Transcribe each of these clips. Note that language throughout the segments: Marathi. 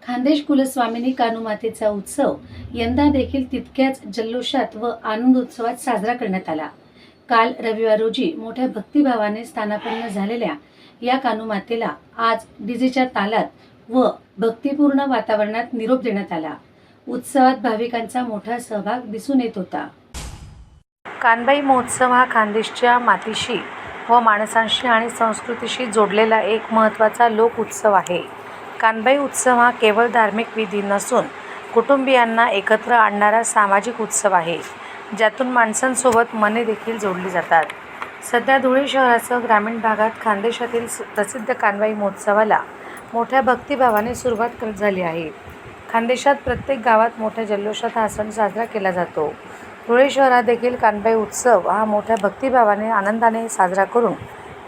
खान्देश कुलस्वामिनी कानुमातेचा उत्सव यंदा देखील तितक्याच जल्लोषात व आनंदोत्सवात साजरा करण्यात आला। काल रविवार रोजी मोठ्या भक्तिभावाने स्थानापन्न झालेल्या या कानुमातेला आज डीजेच्या तालात व भक्तिपूर्ण वातावरणात निरोप देण्यात आला। उत्सवात भाविकांचा मोठा सहभाग दिसून येत होता। कानबाई महोत्सव हा खान्देशच्या मातीशी व माणसांशी आणि संस्कृतीशी जोडलेला एक महत्त्वाचा लोक उत्सव आहे। कानबाई उत्सव हा केवळ धार्मिक विधी नसून कुटुंबियांना एकत्र आणणारा सामाजिक उत्सव आहे, ज्यातून माणसांसोबत मने देखील जोडली जातात। सध्या धुळे शहरासह ग्रामीण भागात खानदेशातील प्रसिद्ध कानबाई महोत्सवाला मोठ्या भक्तिभावाने सुरुवात झाली आहे। खानदेशात प्रत्येक गावात मोठ्या जल्लोषात हा सण साजरा केला जातो। धुळे शहरात देखील कानबाई उत्सव हा मोठ्या भक्तिभावाने आनंदाने साजरा करून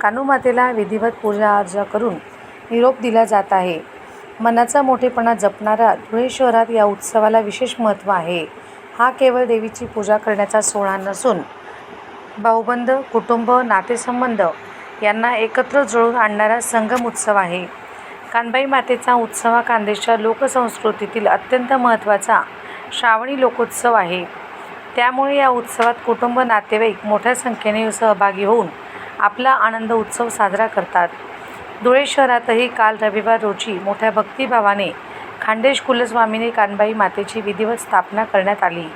कानुमातेला विधिवत पूजा अर्चा करून निरोप दिला जात आहे। मनाचा मोठेपणा जपणारा धुळे शहरात या उत्सवाला विशेष महत्त्व आहे। हा केवळ देवीची पूजा करण्याचा सोहळा नसून भाऊबंद, कुटुंब, नातेसंबंध यांना एकत्र जुळवून आणणारा संगम उत्सव आहे। कानबाई मातेचा उत्सव हा खानदेशच्या लोकसंस्कृतीतील अत्यंत महत्त्वाचा श्रावणी लोकोत्सव आहे। त्यामुळे या उत्सवात कुटुंब, नातेवाईक मोठ्या संख्येने सहभागी होऊन आपला आनंद उत्सव साजरा करतात। धुळे शहरातही काल रविवार रोजी मोठ्या भक्तिभावाने खान्देश कुलस्वामिनी कानबाई मातेची विधिवत स्थापना करण्यात आली।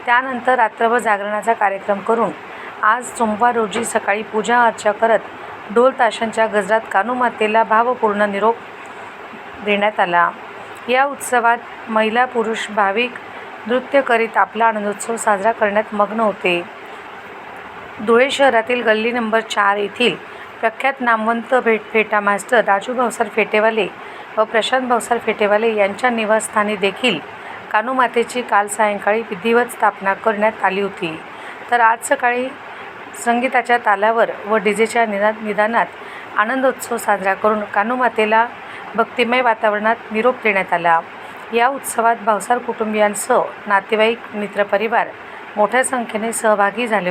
त्यानंतर रात्रभर जागरणाचा कार्यक्रम करून आज सोमवार रोजी सकाळी पूजा अर्चा करत ढोल ताशांच्या गजरात कानुमातेला भावपूर्ण निरोप देण्यात आला। या उत्सवात महिला पुरुष भाविक नृत्य करीत आपला आनंदोत्सव साजरा करण्यात मग्न होते। धुळे शहरातील गल्ली नंबर 4 येथील प्रख्यात नामवंत फेटा मास्टर राजू भाऊसार फेटेवाले व प्रशांत भाऊसार फेटेवाले यांच्या निवासस्थानी देखील कानुमातेची काल सायंकाळी विधिवत स्थापना करण्यात आली होती। तर आज सकाळी संगीताच्या तालावर व डीजेच्या निदानात आनंदोत्सव साजरा करून कानुमातेला भक्तिमय वातावरणात निरोप देण्यात आला। या उत्सवात भाऊसार कुटुंबियांसह नातेवाईक, मित्रपरिवार मोठ्या संख्येने सहभागी झाले होते।